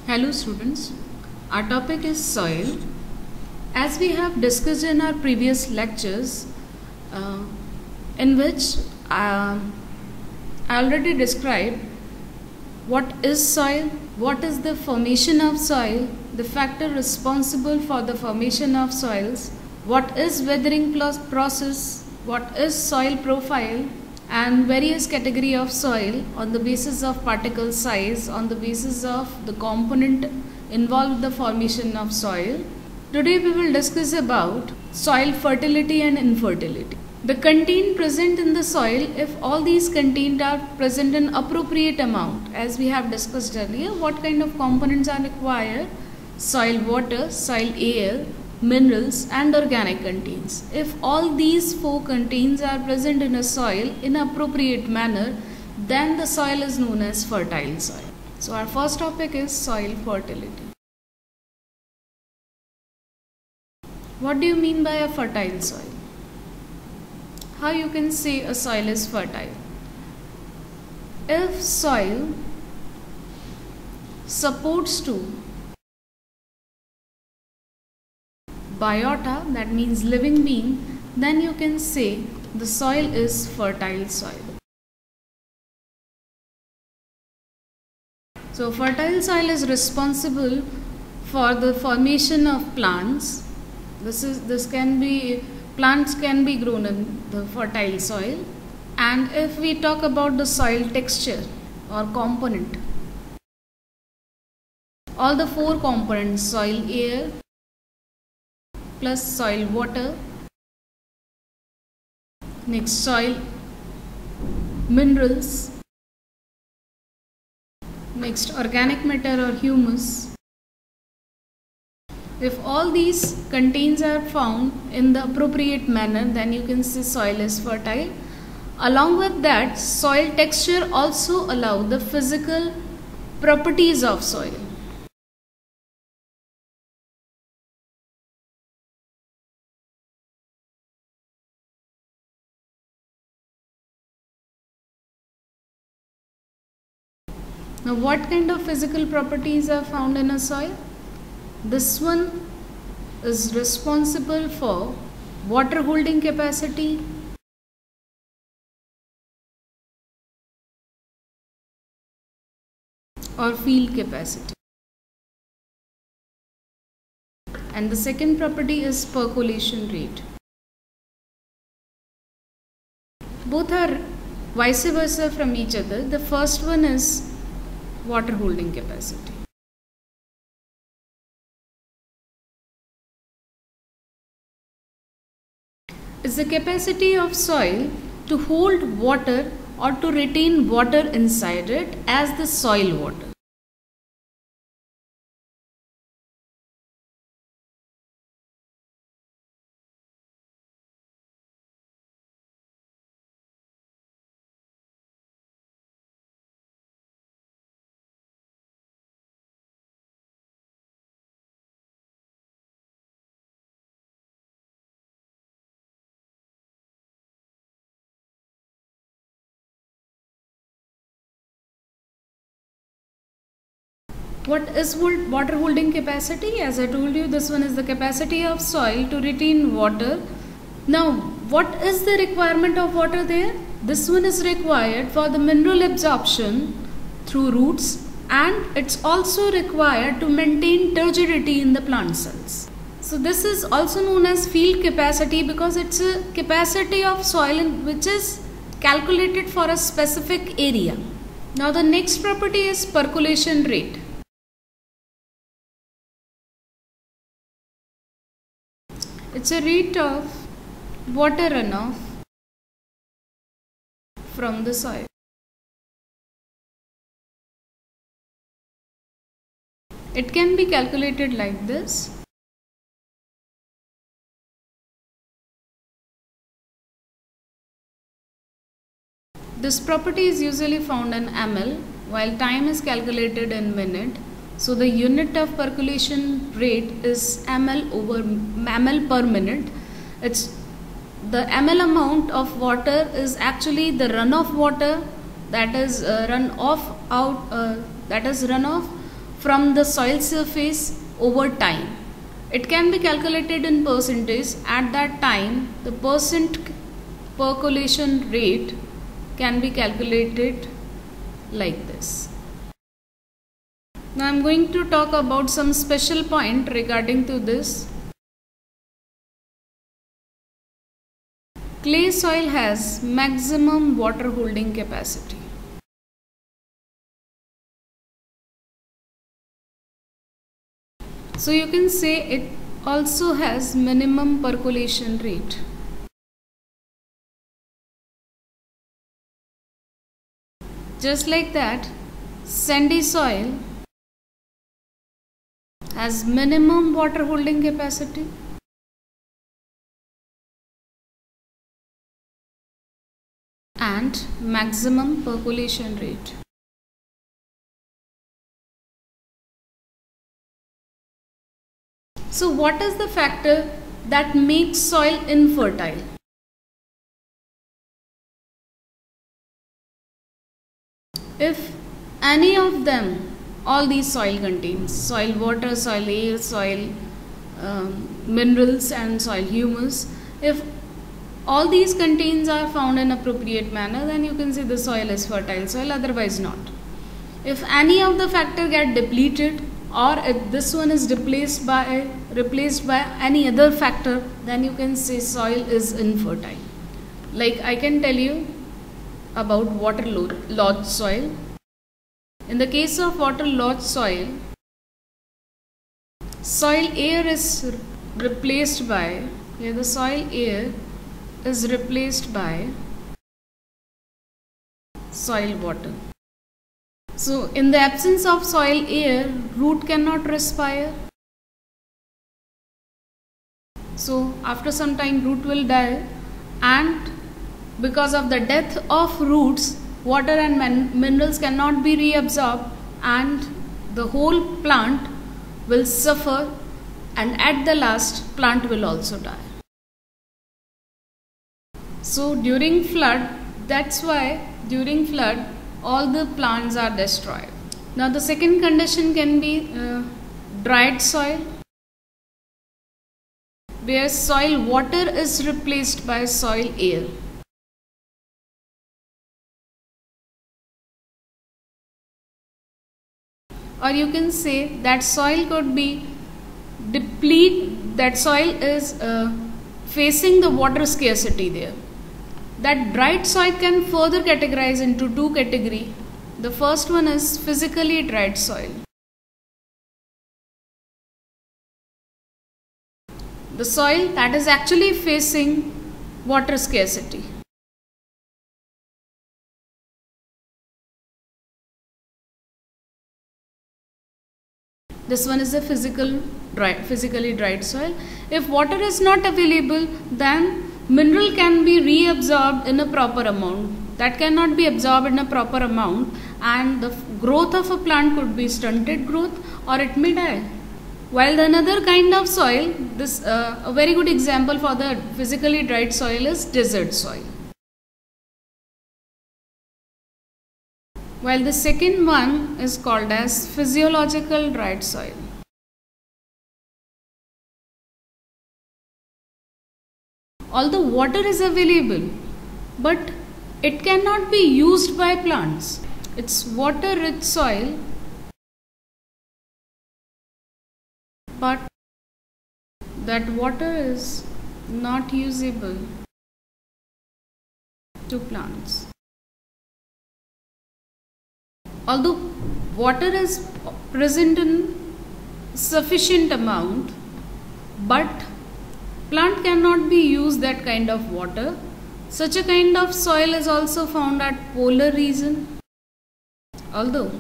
Hello students, our topic is soil. As we have discussed in our previous lectures, in which I already described what is soil, what is the formation of soil, the factor responsible for the formation of soils, what is weathering process, what is soil profile, and various category of soil on the basis of particle size, on the basis of the component involved in the formation of soil. Today we will discuss about soil fertility and infertility. The content present in the soil, if all these content are present in appropriate amount, as we have discussed earlier, what kind of components are required? Soil water, soil air, minerals and organic contents. If all these four contents are present in a soil in appropriate manner, then the soil is known as fertile soil. So our first topic is soil fertility. What do you mean by a fertile soil? How you can say a soil is fertile? If soil supports to biota, that means living being, then you can say the soil is fertile soil. So fertile soil is responsible for the formation of plants. Plants can be grown in the fertile soil. And if we talk about the soil texture or component, all the four components, soil air plus soil water, next soil minerals, next organic matter or humus. If all these contents are found in the appropriate manner, then you can say soil is fertile. Along with that, soil texture also allows the physical properties of soil. Now, what kind of physical properties are found in a soil? This one is responsible for water holding capacity, or field capacity. And the second property is percolation rate. Both are vice versa from each other. The first one is water holding capacity. It's the capacity of soil to hold water or to retain water inside it as the soil water. What is water holding capacity? As I told you, this one is the capacity of soil to retain water. Now, what is the requirement of water there? This one is required for the mineral absorption through roots, and it's also required to maintain turgidity in the plant cells. So this is also known as field capacity because it's a capacity of soil which is calculated for a specific area. Now the next property is percolation rate. It's a rate of water runoff from the soil. It can be calculated like this. This property is usually found in ml, while time is calculated in minute. So the unit of percolation rate is ml per minute. It's the ml amount of water is actually the runoff water that is runoff from the soil surface over time. It can be calculated in percentage. At that time, the percent percolation rate can be calculated like this. Now I am going to talk about some special point regarding to this. Clay soil has maximum water holding capacity. So you can say it also has minimum percolation rate. Just like that, sandy soil has minimum water holding capacity and maximum percolation rate. So what is the factor that makes soil infertile? If any of them, all these soil contains soil water, soil air, soil minerals and soil humus, if all these contains are found in appropriate manner, then you can say the soil is fertile soil, otherwise not. If any of the factor get depleted, or if this one is replaced by any other factor, then you can say soil is infertile. Like I can tell you about water-logged soil. In the case of water-logged soil, soil air is replaced by, here the soil air is replaced by soil water. So in the absence of soil air, root cannot respire. So after some time root will die, and because of the death of roots, water and minerals cannot be reabsorbed and the whole plant will suffer, and at the last plant will also die. So during flood, that's why during flood all the plants are destroyed. Now the second condition can be dried soil, where soil water is replaced by soil air. Or you can say that soil could be that soil is facing the water scarcity there. That dried soil can further categorize into two categories. The first one is physically dried soil. The soil that is actually facing water scarcity. This one is a physically dried soil. If water is not available, then mineral can be reabsorbed in a proper amount. That cannot be absorbed in a proper amount, and the growth of a plant could be stunted growth, or it may die. While another kind of soil, a very good example for the physically dried soil is desert soil. While the second one is called as physiological dried soil. Although water is available, but it cannot be used by plants. It's water-rich soil, but that water is not usable to plants. Although water is present in sufficient amount, but plant cannot be used that kind of water. Such a kind of soil is also found at polar region. Although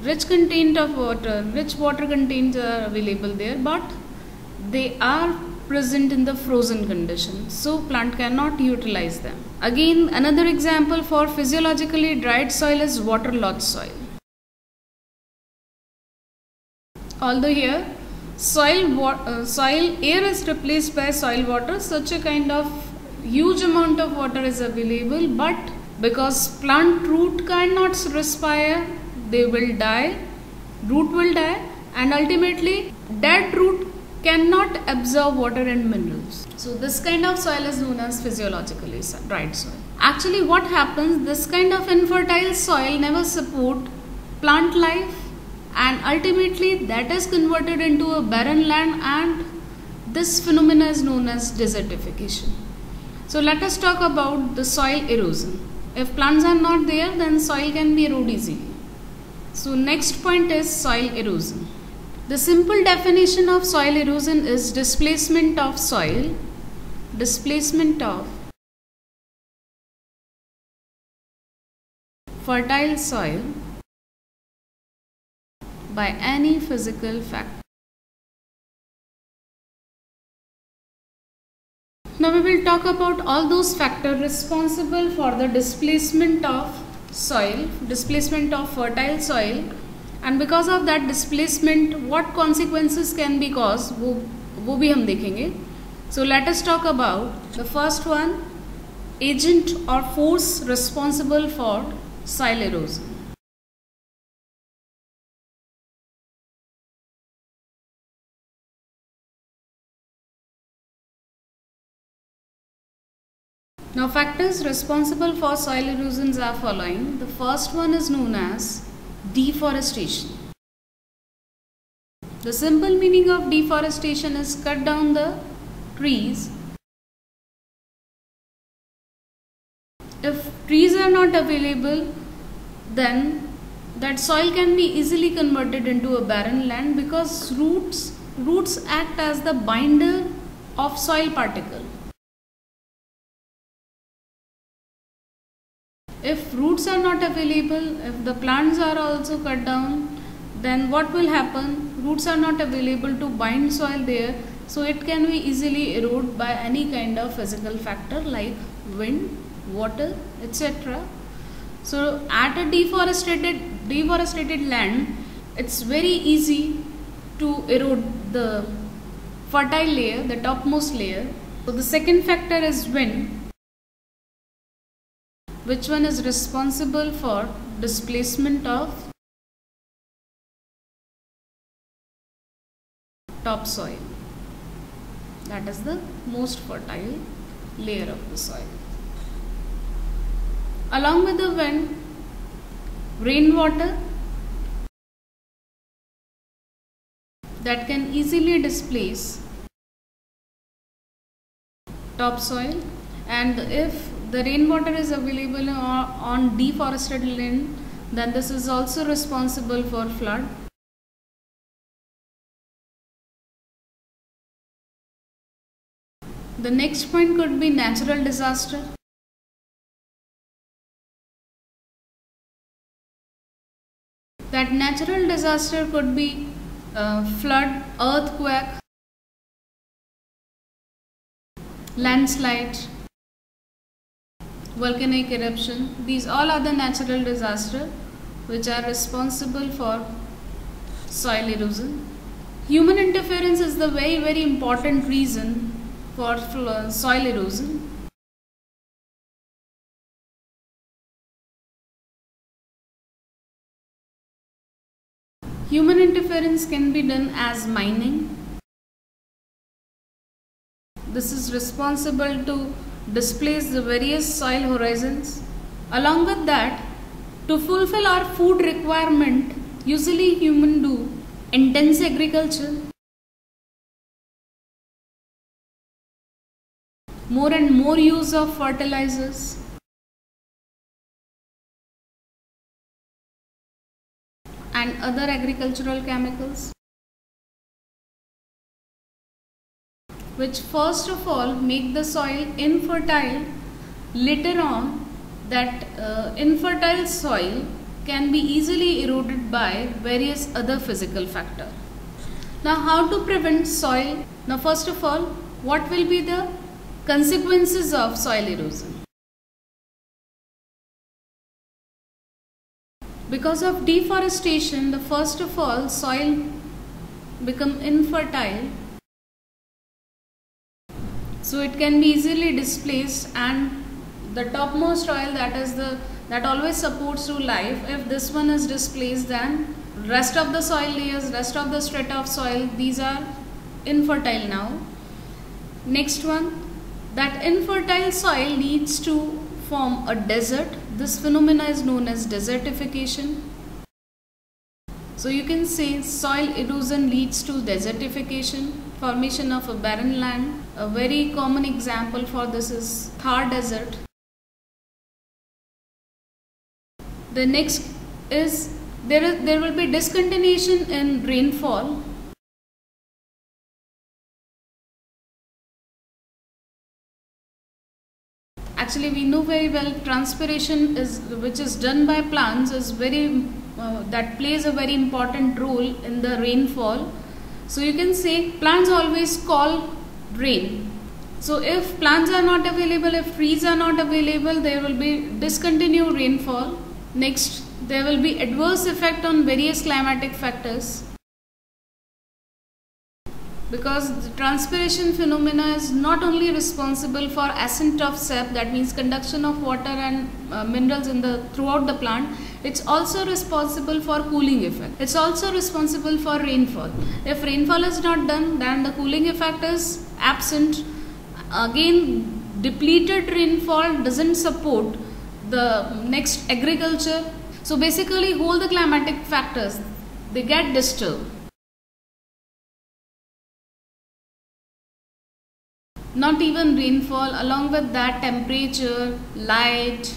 rich water contains are available there, but they are present in the frozen condition, so plant cannot utilize them. Again, another example for physiologically dried soil is waterlogged soil. Although here soil air is replaced by soil water, such a kind of huge amount of water is available, but because plant root cannot respire, they will die, root will die, and ultimately dead root cannot absorb water and minerals. So this kind of soil is known as physiologically dried soil. Actually what happens, this kind of infertile soil never support plant life, and ultimately that is converted into a barren land, and this phenomena is known as desertification. So let us talk about the soil erosion. If plants are not there, then soil can be eroded easily. So next point is soil erosion. The simple definition of soil erosion is displacement of soil, displacement of fertile soil by any physical factor. Now we will talk about all those factors responsible for the displacement of soil, displacement of fertile soil, and because of that displacement what consequences can be caused, वो भी हम देखेंगे. So let us talk about the first one, agent or force responsible for soil erosion. Now factors responsible for soil erosions are following. The first one is known as deforestation. The simple meaning of deforestation is cut down the trees. If trees are not available, then that soil can be easily converted into a barren land, because roots act as the binder of soil particle. If roots are not available, if the plants are also cut down, then what will happen? Roots are not available to bind soil there, so it can be easily eroded by any kind of physical factor like wind, water, etc. So at a deforested land, it's very easy to erode the fertile layer, the topmost layer. So the second factor is wind. Which one is responsible for displacement of topsoil? That is the most fertile layer of the soil. Along with the wind, rainwater that can easily displace topsoil, and if the rainwater is available on deforested land, then this is also responsible for flood. The next point could be natural disaster. That natural disaster could be flood, earthquake, landslide, volcanic eruption. These all are the natural disasters which are responsible for soil erosion. Human interference is the very important reason for soil erosion. Human interference can be done as mining. This is responsible to displace the various soil horizons. Along with that, to fulfill our food requirement, usually humans do intense agriculture. More and more use of fertilizers. And other agricultural chemicals, which first of all make the soil infertile. Later on, that infertile soil can be easily eroded by various other physical factors. Now, how to prevent soil? Now, first of all, what will be the consequences of soil erosion? Because of deforestation, the first of all soil become infertile, so it can be easily displaced, and the topmost soil, that always supports to life, if this one is displaced, then rest of the soil layers, rest of the strata of soil, these are infertile now. Next one, that infertile soil leads to form a desert. This phenomena is known as desertification. So you can say soil erosion leads to desertification, formation of a barren land. A very common example for this is Thar Desert. The next is there will be discontinuation in rainfall. Actually, we know very well transpiration which is done by plants is that plays a very important role in the rainfall. So you can say plants always call rain. So if plants are not available, if trees are not available, there will be discontinued rainfall. Next, there will be adverse effect on various climatic factors. Because the transpiration phenomena is not only responsible for ascent of sap, that means conduction of water and minerals throughout the plant, it's also responsible for cooling effect. It's also responsible for rainfall. If rainfall is not done, then the cooling effect is absent. Again, depleted rainfall doesn't support the next agriculture. So basically, all the climatic factors, they get disturbed. Not even rainfall, along with that temperature, light,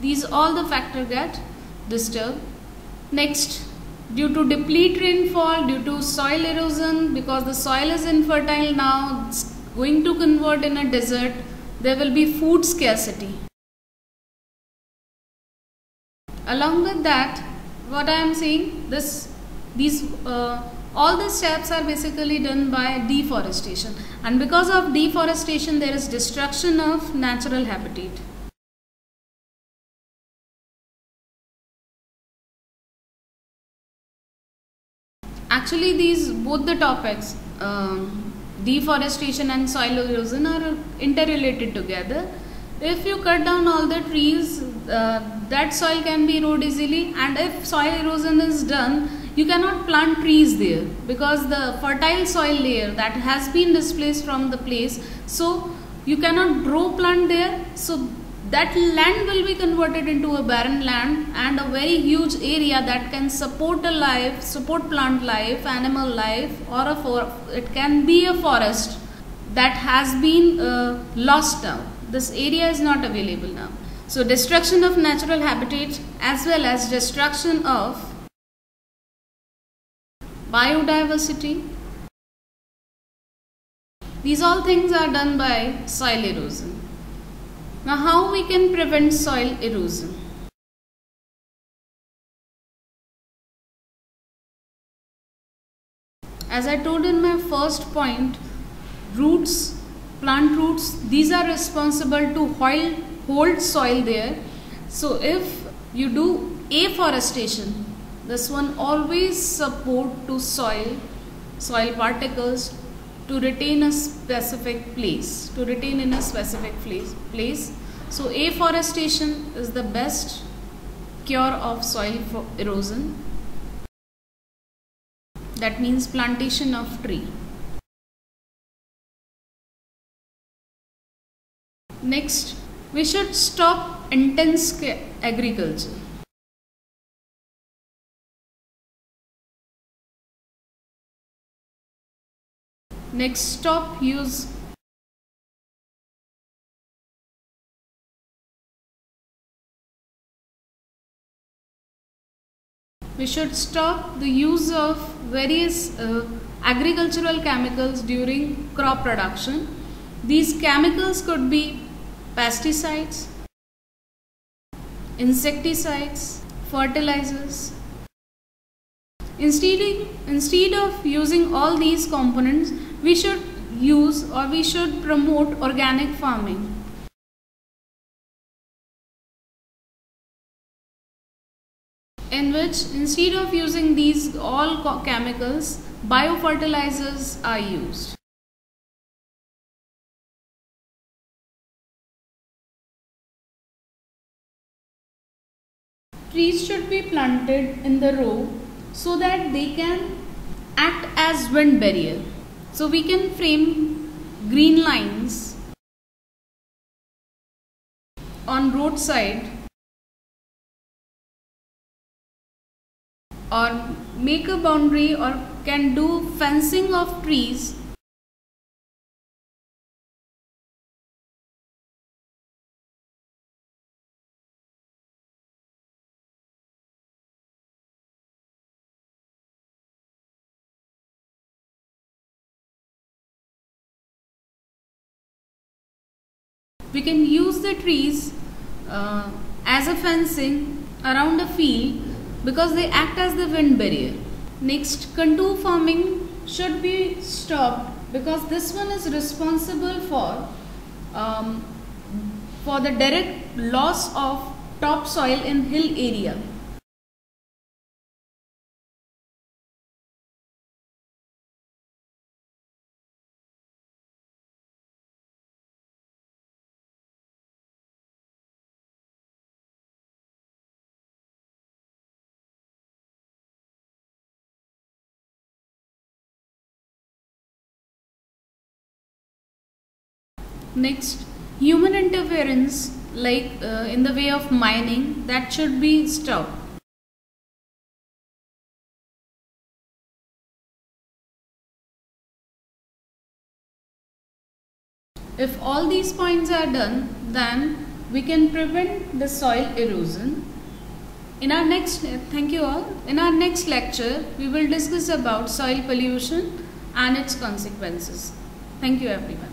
these all the factors get disturbed. Next, due to deplete rainfall, due to soil erosion, because the soil is infertile now, it's going to convert in a desert, there will be food scarcity. Along with that, what I am saying, all the steps are basically done by deforestation, and because of deforestation there is destruction of natural habitat. Actually both the topics, deforestation and soil erosion, are interrelated together. If you cut down all the trees, that soil can be eroded easily, and if soil erosion is done, you cannot plant trees there because the fertile soil layer that has been displaced from the place, so you cannot grow plant there. So that land will be converted into a barren land, and a very huge area that can support plant life, animal life, or it can be a forest that has been lost now. This area is not available now. So destruction of natural habitat as well as destruction of biodiversity. These all things are done by soil erosion. Now how we can prevent soil erosion? As I told in my first point, plant roots, these are responsible to hold soil there. So if you do afforestation, this one always support to soil particles to retain a specific place, So afforestation is the best cure of soil erosion. That means plantation of tree. Next, we should stop intense agriculture. Next, stop use we should stop the use of various agricultural chemicals during crop production. These chemicals could be pesticides, insecticides, fertilizers. Instead of using all these components, we should promote organic farming. In which instead of using these all chemicals, biofertilizers are used. Trees should be planted in the row so that they can act as wind barrier. So we can frame green lines on roadside or make a boundary or can do fencing of trees we can use the trees as a fencing around a field because they act as the wind barrier. Next, contour farming should be stopped because this one is responsible for the direct loss of topsoil in hill area. Next, human interference like in the way of mining, that should be stopped. If all these points are done, then we can prevent the soil erosion. Thank you all. In our next lecture, we will discuss about soil pollution and its consequences. Thank you everyone.